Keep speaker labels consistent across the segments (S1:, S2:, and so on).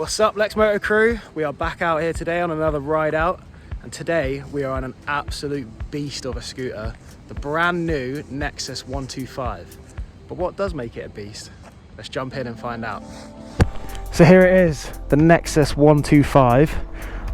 S1: What's up, Lexmoto crew? We are back out here today on another ride out, and today we are on an absolute beast of a scooter, the brand new Nexus 125. But what does make it a beast? Let's jump in and find out. So here it is, the Nexus 125.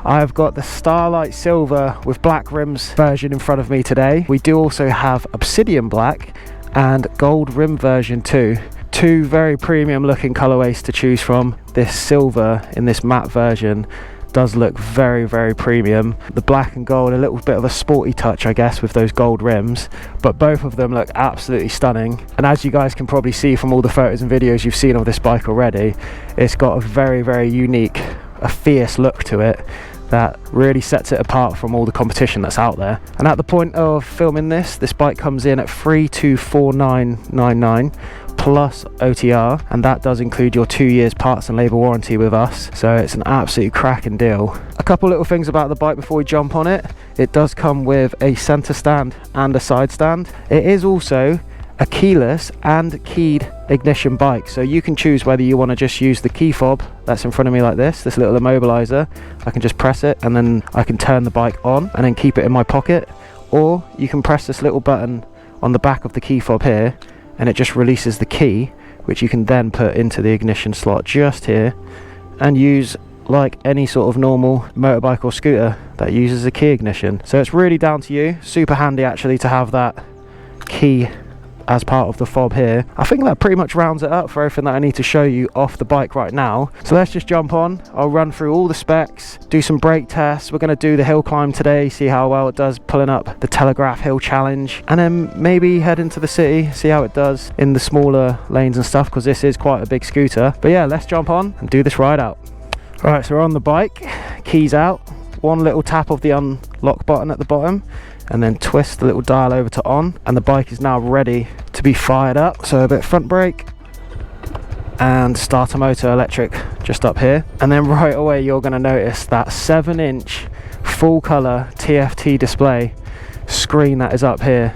S1: I've got the Starlight Silver with black rims version in front of me today. We do also have Obsidian Black and Gold rim version too. Two very premium looking colorways to choose from. This silver in this matte version does look very premium. The black and gold, a little bit of a sporty touch I guess with those gold rims, but both of them look absolutely stunning. And as you guys can probably see from all the photos and videos you've seen of this bike already, it's got a very unique, a fierce look to it that really sets it apart from all the competition that's out there. And at the point of filming this bike comes in at 324999 plus OTR, and that does include your 2 years parts and labour warranty with us, so it's an absolute cracking deal. A couple little things about the bike before we jump on it. It does come with a centre stand and a side stand. It is also a keyless and keyed ignition bike, so you can choose whether you want to just use the key fob that's in front of me like this little immobilizer. I can just press it and then I can turn the bike on and then keep it in my pocket, or you can press this little button on the back of the key fob here and it just releases the key, which you can then put into the ignition slot just here and use like any sort of normal motorbike or scooter that uses a key ignition. So it's really down to you. Super handy actually to have that key as part of the fob here. I think that pretty much rounds it up for everything that I need to show you off the bike right now. So let's just jump on. I'll run through all the specs, do some brake tests. We're going to do the hill climb today, see how well it does pulling up the Telegraph hill challenge, and then maybe head into the city, see how it does in the smaller lanes and stuff, because this is quite a big scooter. But yeah, let's jump on and do this ride out. All right, so we're on the bike, keys out, one little tap of the unlock button at the bottom, and then twist the little dial over to on, and the bike is now ready to be fired up. So a bit front brake and starter motor electric just up here, and then right away you're going to notice that 7-inch full color TFT display screen that is up here.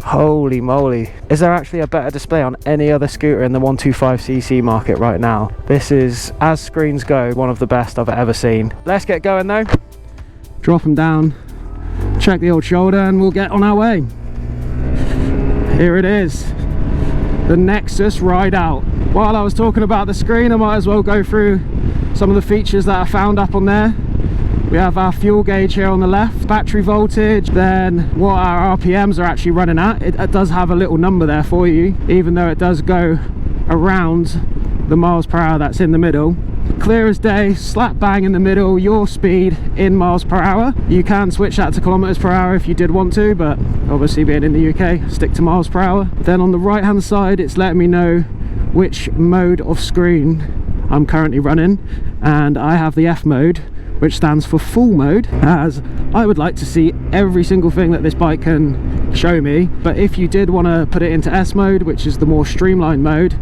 S1: Holy moly, is there actually a better display on any other scooter in the 125cc market right now? This is, as screens go, one of the best I've ever seen. Let's get going though. Drop them down, check the old shoulder, and we'll get on our way. Here it is, the Nexus ride out. While I was talking about the screen, I might as well go through some of the features that I found up on there. We have our fuel gauge here on the left, battery voltage, then what our RPMs are actually running at. It does have a little number there for you, even though it does go around the miles per hour that's in the middle. Clear as day, slap bang in the middle, your speed in miles per hour. You can switch that to kilometers per hour if you did want to, but obviously being in the UK, stick to miles per hour. Then on the right hand side, it's letting me know which mode of screen I'm currently running, and I have the F mode, which stands for full mode, as I would like to see every single thing that this bike can show me. But if you did want to put it into S mode, which is the more streamlined mode,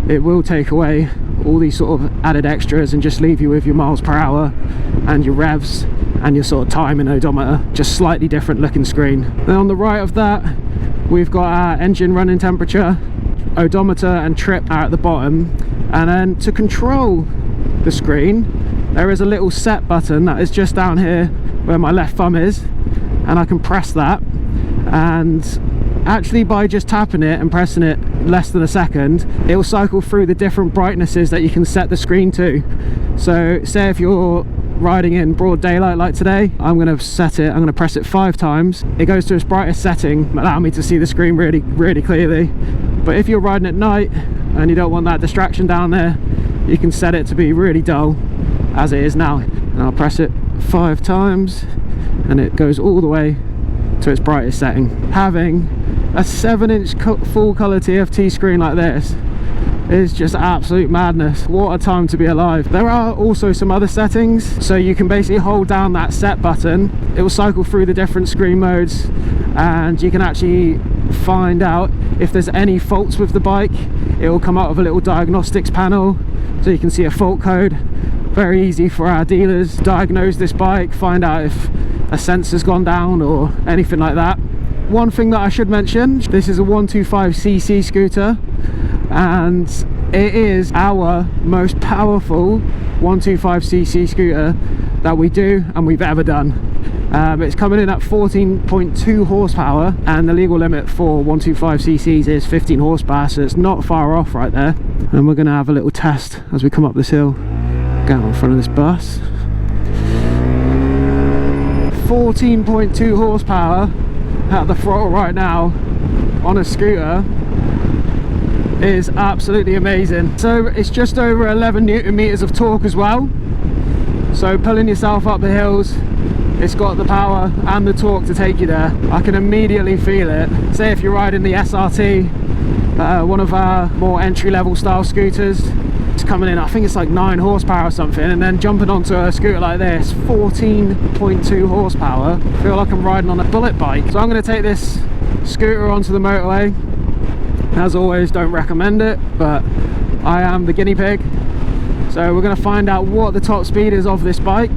S1: it will take away all these sort of added extras and just leave you with your miles per hour and your revs and your sort of time and odometer, just slightly different looking screen. Then on the right of that, we've got our engine running temperature, odometer and trip are at the bottom. And then to control the screen, there is a little set button that is just down here where my left thumb is, and I can press that, and actually by just tapping it and pressing it less than a second, it will cycle through the different brightnesses that you can set the screen to. So say if you're riding in broad daylight like today, I'm going to press it 5 times. It goes to its brightest setting, allowing me to see the screen really clearly. But if you're riding at night and you don't want that distraction down there, you can set it to be really dull as it is now, and I'll press it 5 times and it goes all the way to its brightest setting. Having a 7-inch full color TFT screen like this is just absolute madness. What a time to be alive. There are also some other settings, so you can basically hold down that set button, it will cycle through the different screen modes, and you can actually find out if there's any faults with the bike. It will come out of a little diagnostics panel, so you can see a fault code. Very easy for our dealers to diagnose this bike, find out if a sensor's gone down or anything like that. One thing that I should mention, this is a 125cc scooter, and it is our most powerful 125cc scooter that we do and we've ever done. It's coming in at 14.2 horsepower, and the legal limit for 125cc's is 15 horsepower, so it's not far off right there. And we're going to have a little test as we come up this hill. Get out in front of this bus. 14.2 horsepower at the throttle right now on a scooter is absolutely amazing. So it's just over 11 newton meters of torque as well, so pulling yourself up the hills, it's got the power and the torque to take you there. I can immediately feel it. Say if you're riding the SRT, one of our more entry-level style scooters, it's coming in, I think it's like 9 horsepower or something, and then jumping onto a scooter like this, 14.2 horsepower, I feel like I'm riding on a bullet bike. So I'm going to take this scooter onto the motorway. As always, don't recommend it, but I am the guinea pig. So we're going to find out what the top speed is of this bike.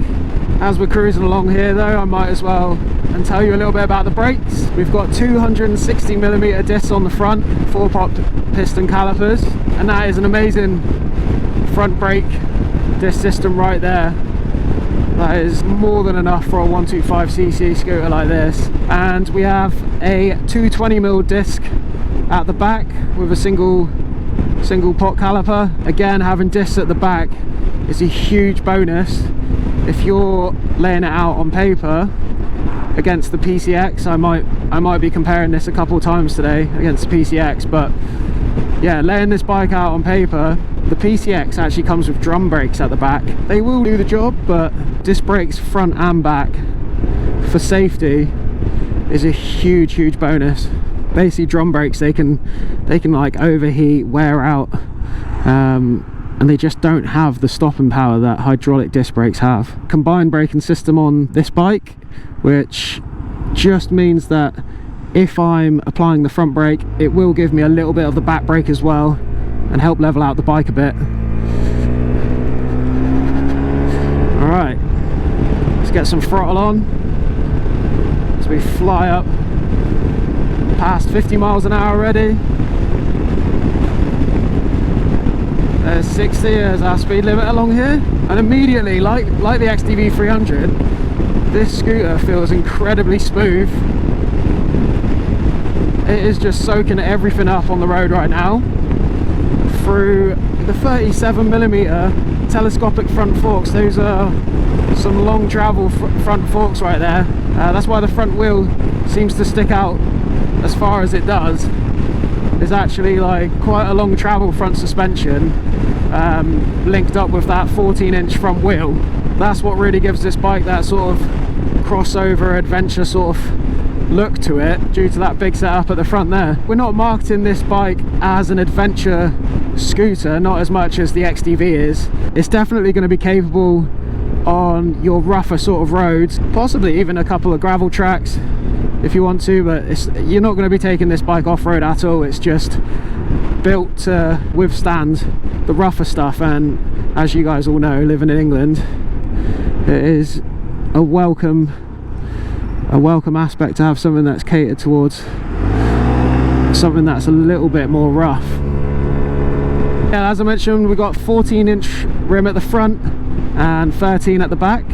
S1: As we're cruising along here though, I might as well and tell you a little bit about the brakes. We've got 260mm discs on the front, 4-pop piston calipers, and that is an amazing front brake disc system right there. That is more than enough for a 125cc scooter like this. And we have a 220mm disc at the back with a single pot caliper. Again, having discs at the back is a huge bonus. If you're laying it out on paper against the PCX, I might be comparing this a couple times today against the PCX, but yeah, laying this bike out on paper, the PCX actually comes with drum brakes at the back. They will do the job, but disc brakes front and back for safety is a huge bonus. Basically, drum brakes, they can like overheat, wear out, and they just don't have the stopping power that hydraulic disc brakes have. Combined braking system on this bike, which just means that if I'm applying the front brake, it will give me a little bit of the back brake as well and help level out the bike a bit. Alright, let's get some throttle on as we fly up past 50 miles an hour already. There's 60 as our speed limit along here, and immediately, like the XDV 300, this scooter feels incredibly smooth. It is just soaking everything up on the road right now. Through the 37mm telescopic front forks, those are some long travel front forks right there. That's why the front wheel seems to stick out as far as it does. It's actually like quite a long travel front suspension, linked up with that 14-inch front wheel. That's what really gives this bike that sort of crossover adventure sort of look to it, due to that big setup at the front there. We're not marketing this bike as an adventure scooter, not as much as the XDV is. It's definitely going to be capable on your rougher sort of roads, possibly even a couple of gravel tracks if you want to, but you're not going to be taking this bike off-road at all. It's just built to withstand the rougher stuff, and as you guys all know, living in England, it is a welcome aspect to have something that's catered towards something that's a little bit more rough. Yeah, as I mentioned, we've got 14-inch rim at the front and 13 at the back,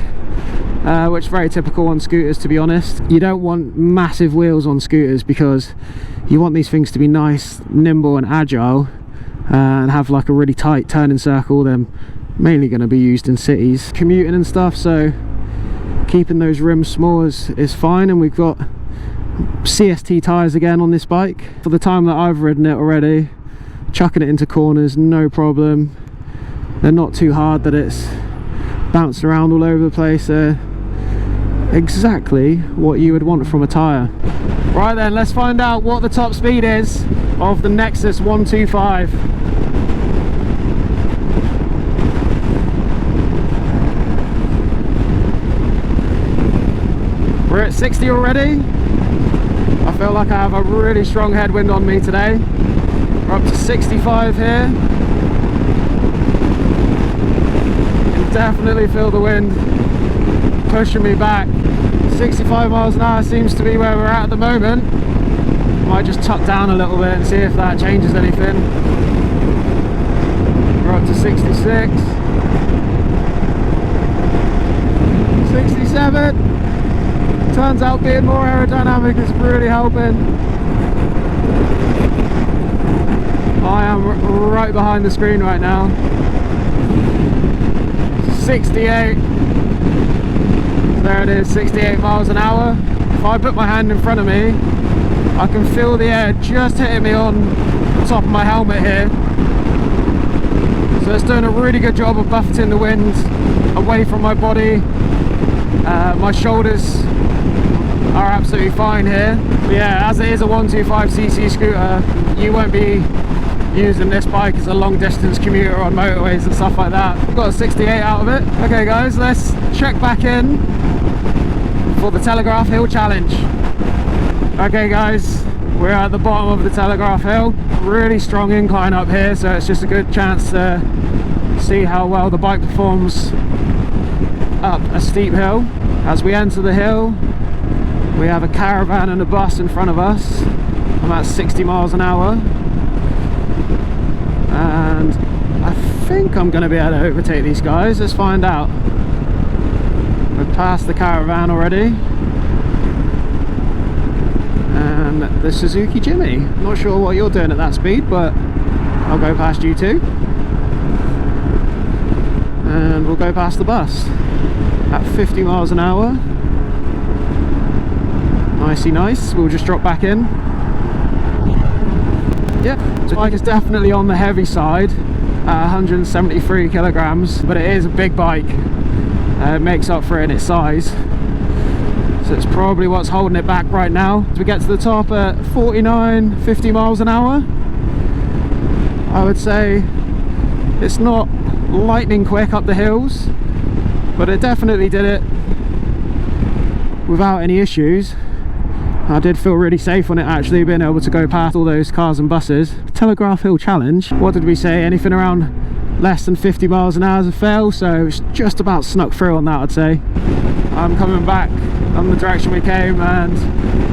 S1: which is very typical on scooters, to be honest. You don't want massive wheels on scooters because you want these things to be nice, nimble and agile, and have like a really tight turning circle. They're mainly going to be used in cities, commuting and stuff, so keeping those rims small is fine. And we've got CST tyres again on this bike. For the time that I've ridden it already, chucking it into corners, no problem. They're not too hard that it's bouncing around all over the place. They're exactly what you would want from a tyre. Right then, let's find out what the top speed is of the Nexus 125. We're at 60 already. I feel like I have a really strong headwind on me today. We're up to 65 here. You can definitely feel the wind pushing me back. 65 miles an hour seems to be where we're at the moment. Might just tuck down a little bit and see if that changes anything. up to 66, 67. Turns out being more aerodynamic is really helping. I am right behind the screen right now. 68. There it is, 68 miles an hour. If I put my hand in front of me, I can feel the air just hitting me on the top of my helmet here. So it's doing a really good job of buffeting the wind away from my body. My shoulders are absolutely fine here. But yeah, as it is a 125cc scooter, you won't be using this bike as a long distance commuter on motorways and stuff like that. Got a 68 out of it. Okay guys, let's check back in for the Telegraph Hill Challenge. Okay guys, we're at the bottom of the Telegraph Hill. Really strong incline up here, so it's just a good chance to see how well the bike performs up a steep hill. As we enter the hill, we have a caravan and a bus in front of us. I'm at 60 miles an hour. And I think I'm going to be able to overtake these guys. Let's find out. We've passed the caravan already. And the Suzuki Jimmy. Not sure what you're doing at that speed, but I'll go past you too. And we'll go past the bus at 50 miles an hour. Nicey nice. We'll just drop back in. Yeah, the bike is definitely on the heavy side at 173 kilograms, but it is a big bike. It makes up for it in its size. So it's probably what's holding it back right now. As we get to the top at 49, 50 miles an hour, I would say it's not lightning quick up the hills, but it definitely did it without any issues. I did feel really safe on it actually, being able to go past all those cars and buses. Telegraph Hill Challenge, what did we say? Anything around less than 50 miles an hour is a fail, so it's just about snuck through on that, I'd say. I'm coming back on the direction we came and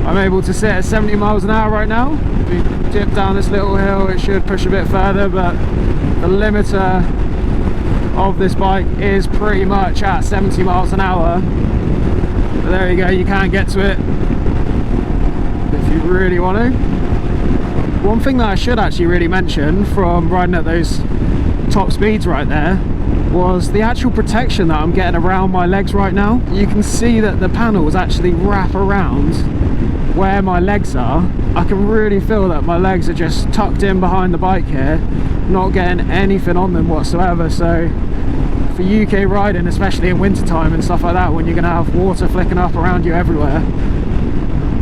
S1: I'm able to sit at 70 miles an hour right now. If we dip down this little hill, it should push a bit further, but the limiter of this bike is pretty much at 70 miles an hour. But there you go, you can get to it if you really want to. One thing that I should actually really mention from riding at those top speeds right there was the actual protection that I'm getting around my legs right now. You can see that the panels actually wrap around where my legs are. I can really feel that my legs are just tucked in behind the bike here, not getting anything on them whatsoever. So for UK riding, especially in winter time and stuff like that, when you're going to have water flicking up around you everywhere,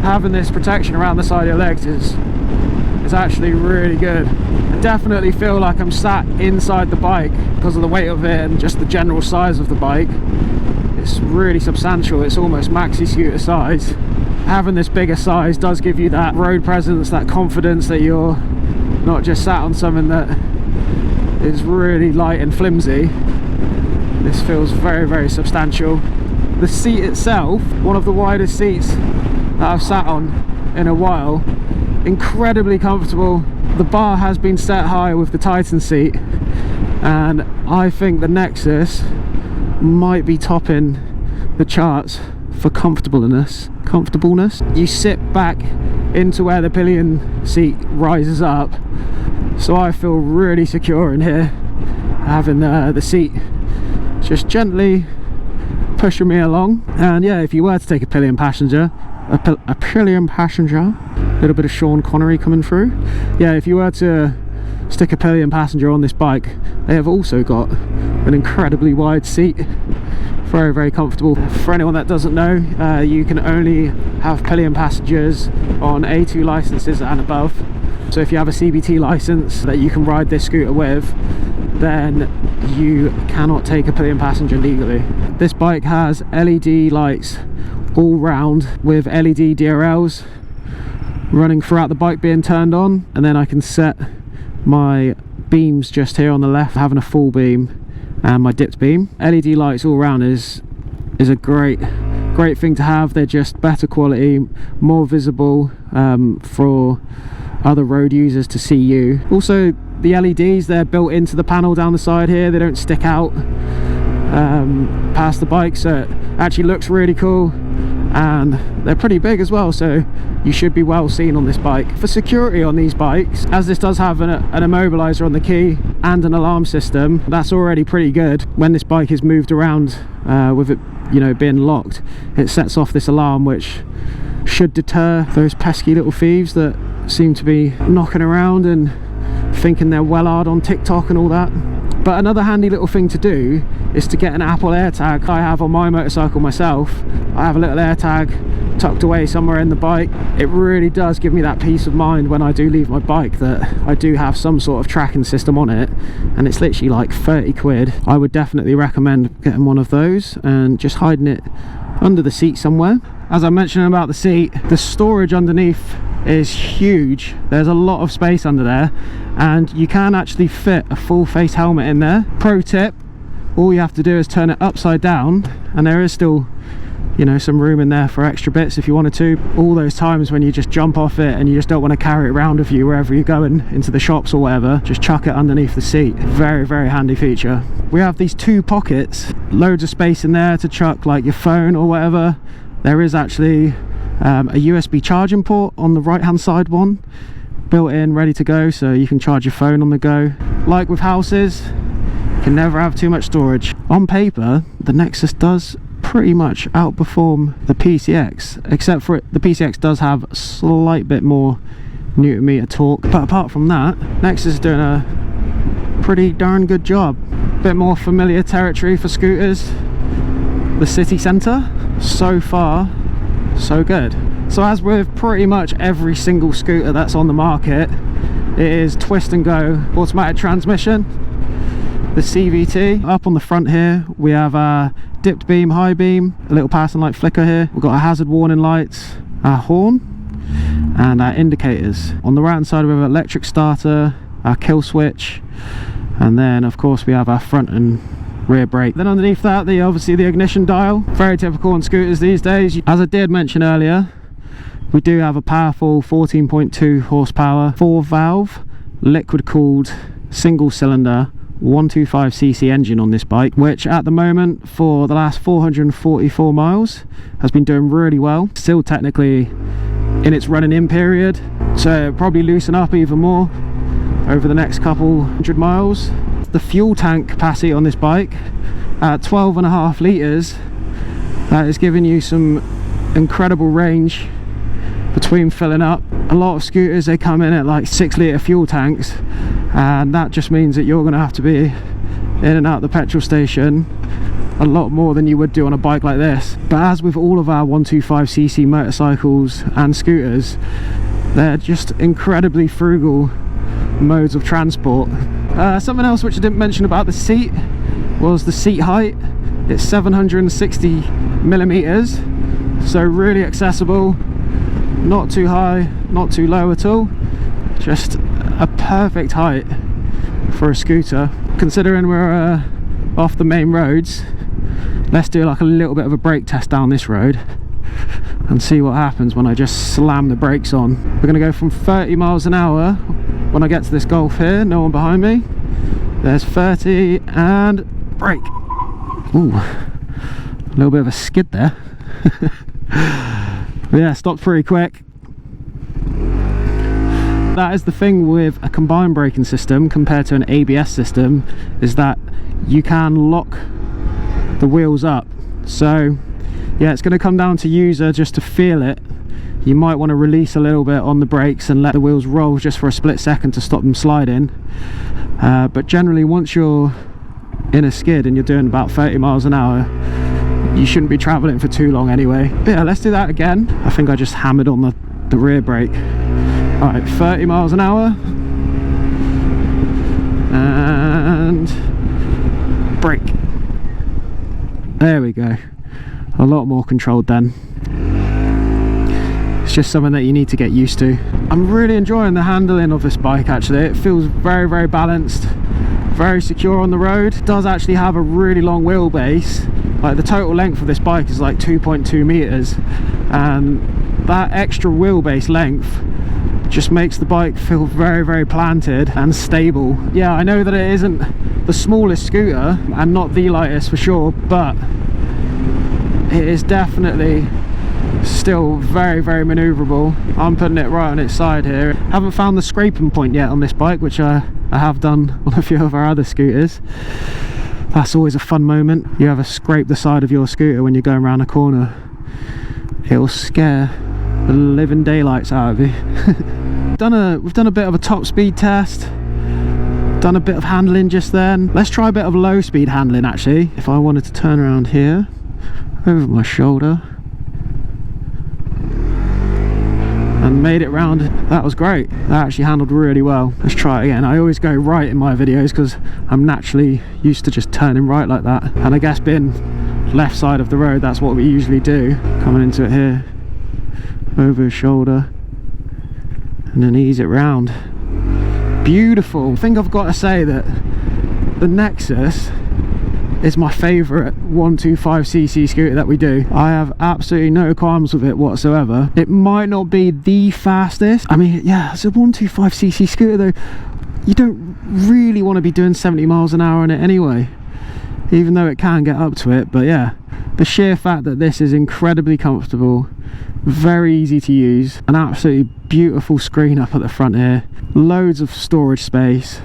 S1: having this protection around the side of your legs is actually really good. I definitely feel like I'm sat inside the bike because of the weight of it and just the general size of the bike. It's really substantial. It's almost maxi scooter size. Having this bigger size does give you that road presence, that confidence that you're not just sat on something that is really light and flimsy. This feels very, very substantial. The seat itself, one of the widest seats that I've sat on in a while, incredibly comfortable. The bar has been set high with the Titan seat, and I think the Nexus might be topping the charts for comfortableness. You sit back into where the pillion seat rises up, so I feel really secure in here, having the seat just gently pushing me along. And yeah, if you were to take a pillion passenger, a pillion passenger, a little bit of Sean Connery coming through. Yeah, if you were to stick a pillion passenger on this bike, they have also got an incredibly wide seat. Very, very comfortable. For anyone that doesn't know, you can only have pillion passengers on A2 licenses and above. So if you have a CBT license that you can ride this scooter with, then you cannot take a pillion passenger legally. This bike has LED lights all round with LED DRLs running throughout the bike being turned on, and then I can set my beams just here on the left, having a full beam, and my dipped beam. LED lights all around is a great thing to have. They're just better quality, more visible for other road users to see you. Also, The LEDs, they're built into the panel down the side here, they don't stick out past the bike, so it actually looks really cool, and they're pretty big as well, so you should be well seen on this bike. For security on these bikes, as this does have an immobilizer on the key and an alarm system, that's already pretty good. When this bike is moved around with it, you know, being locked, it sets off this alarm which should deter those pesky little thieves that seem to be knocking around and thinking they're well hard on TikTok and all that. But another handy little thing to do is to get an Apple AirTag. I have on my motorcycle myself. I have a little AirTag tucked away somewhere in the bike. It really does give me that peace of mind when I do leave my bike that I do have some sort of tracking system on it, and it's literally like 30 quid. I would definitely recommend getting one of those and just hiding it under the seat somewhere. As I mentioned about the seat, the storage underneath is huge. There's a lot of space under there, and you can actually fit a full face helmet in there. Pro tip, all you have to do is turn it upside down, and there is still, you know, some room in there for extra bits if you wanted to. All those times when you just jump off it and you just don't want to carry it around with you wherever you're going, into the shops or whatever, just chuck it underneath the seat. Very, very handy feature. We have these two pockets, loads of space in there to chuck like your phone or whatever. There is actually a USB charging port on the right hand side one, built in, ready to go, so you can charge your phone on the go. Like with houses, you can never have too much storage. On paper, the Nexus does pretty much outperform the PCX, except for the PCX does have a slight bit more Newton meter torque, but apart from that, Nexus is doing a pretty darn good job. Bit more familiar territory for scooters, the city centre. So far, so good. So as with pretty much every single scooter that's on the market, it is twist and go automatic transmission, the CVT. Up on the front here we have a dipped beam, high beam, a little passing light flicker here. We've got a hazard warning lights, our horn, and our indicators. On the right hand side we have an electric starter, our kill switch, and then of course we have our front and rear brake. Then underneath that, obviously the ignition dial, very typical on scooters these days. As I did mention earlier, we do have a powerful 14.2 horsepower 4-valve liquid cooled single cylinder 125cc engine on this bike, which at the moment for the last 444 miles has been doing really well. Still technically in its running in period, so it'll probably loosen up even more over the next couple hundred miles. The fuel tank capacity on this bike at 12.5 litres, that is giving you some incredible range between filling up. A lot of scooters, they come in at like 6 litre fuel tanks, and that just means that you're going to have to be in and out the petrol station a lot more than you would do on a bike like this. But as with all of our 125cc motorcycles and scooters, they're just incredibly frugal modes of transport. Something else which I didn't mention about the seat was the seat height. It's 760 millimeters, so really accessible, not too high, not too low at all, just a perfect height for a scooter. Considering we're off the main roads, let's do like a little bit of a brake test down this road and see what happens when I just slam the brakes on. We're going to go from 30 miles an hour when I get to this Golf here, no one behind me. There's 30 and brake. Ooh, a little bit of a skid there. Yeah, stopped pretty quick. That is the thing with a combined braking system compared to an ABS system, is that you can lock the wheels up. So yeah, it's going to come down to user just to feel it. You might want to release a little bit on the brakes and let the wheels roll just for a split second to stop them sliding. But generally, once you're in a skid and you're doing about 30 miles an hour, you shouldn't be traveling for too long anyway. But yeah, let's do that again. I think I just hammered on the rear brake. All right, 30 miles an hour. And brake. There we go. A lot more controlled then. It's just something that you need to get used to. I'm really enjoying the handling of this bike actually. It feels very, very balanced, very secure on the road. It does actually have a really long wheelbase. Like the total length of this bike is like 2.2 meters, and that extra wheelbase length just makes the bike feel very, very planted and stable. Yeah, I know that it isn't the smallest scooter and not the lightest for sure, but it is definitely still very, very maneuverable. I'm putting it right on its side here. Haven't found the scraping point yet on this bike, which I have done on a few of our other scooters. That's always a fun moment. You ever scrape the side of your scooter when you're going around a corner? It'll scare the living daylights out of you. We've done a bit of a top speed test, done a bit of handling just then. Let's try a bit of low speed handling actually. If I wanted to turn around here, over my shoulder, and made it round, that was great. That actually handled really well. Let's try it again. I always go right in my videos because I'm naturally used to just turning right like that, and I guess being left side of the road, that's what we usually do. Coming into it here, over his shoulder, and then ease it round. Beautiful. I think I've got to say that the Nexus is my favourite 125cc scooter that we do. I have absolutely no qualms with it whatsoever. It might not be the fastest. I mean, yeah, it's a 125cc scooter though. You don't really want to be doing 70 miles an hour on it anyway, even though it can get up to it. But yeah, the sheer fact that this is incredibly comfortable, very easy to use, an absolutely beautiful screen up at the front here, loads of storage space,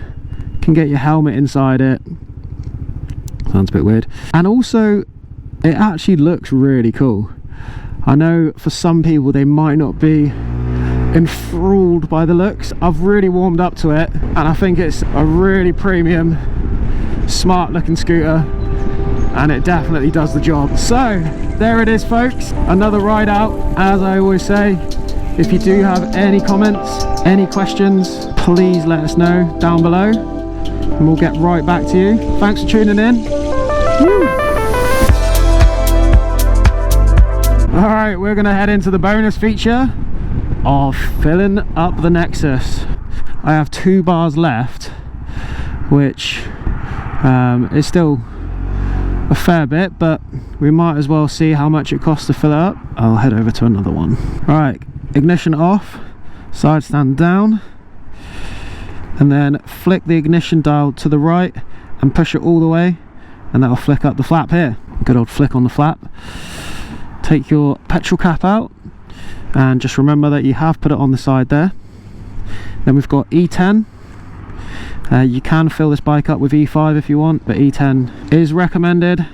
S1: can get your helmet inside it. Sounds a bit weird. And also, it actually looks really cool. I know for some people they might not be enthralled by the looks. I've really warmed up to it, and I think it's a really premium, smart looking scooter, and it definitely does the job. So there it is folks, another ride out. As I always say, if you do have any comments, any questions, please let us know down below and we'll get right back to you. Thanks for tuning in. Woo. Alright, we're going to head into the bonus feature of filling up the Nexus. I have 2 bars left, which is still a fair bit, but we might as well see how much it costs to fill it up. I'll head over to another one. Right, ignition off, side stand down, and then flick the ignition dial to the right and push it all the way, and that'll flick up the flap here. Good old flick on the flap. Take your petrol cap out and just remember that you have put it on the side there. Then we've got E10. You can fill this bike up with E5 if you want, but E10 is recommended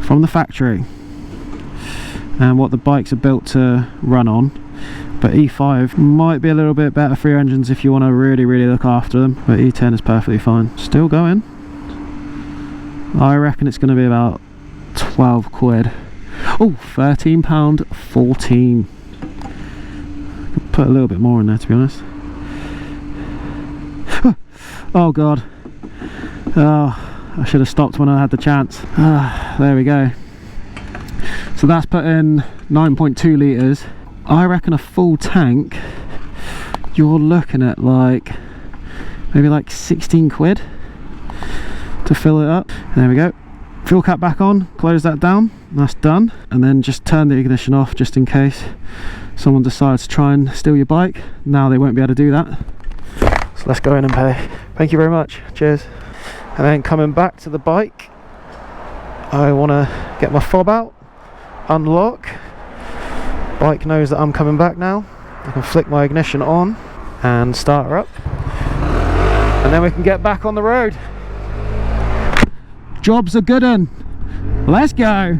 S1: from the factory and what the bikes are built to run on. But E5 might be a little bit better for your engines if you want to really look after them, but E10 is perfectly fine. Still going. I reckon it's going to be about 12 quid. Oh, £13.14. Could put a little bit more in there, to be honest. Oh god. Oh, I should have stopped when I had the chance. There we go. So that's put in 9.2 litres. I reckon a full tank, you're looking at like maybe like 16 quid to fill it up. There we go. Fuel cap back on, close that down, that's done. And then just turn the ignition off just in case someone decides to try and steal your bike. Now they won't be able to do that. So let's go in and pay. Thank you very much, cheers. And then coming back to the bike, I want to get my fob out, unlock. Bike knows that I'm coming back now. I can flick my ignition on and start her up, and then we can get back on the road. Job's a good one. Let's go.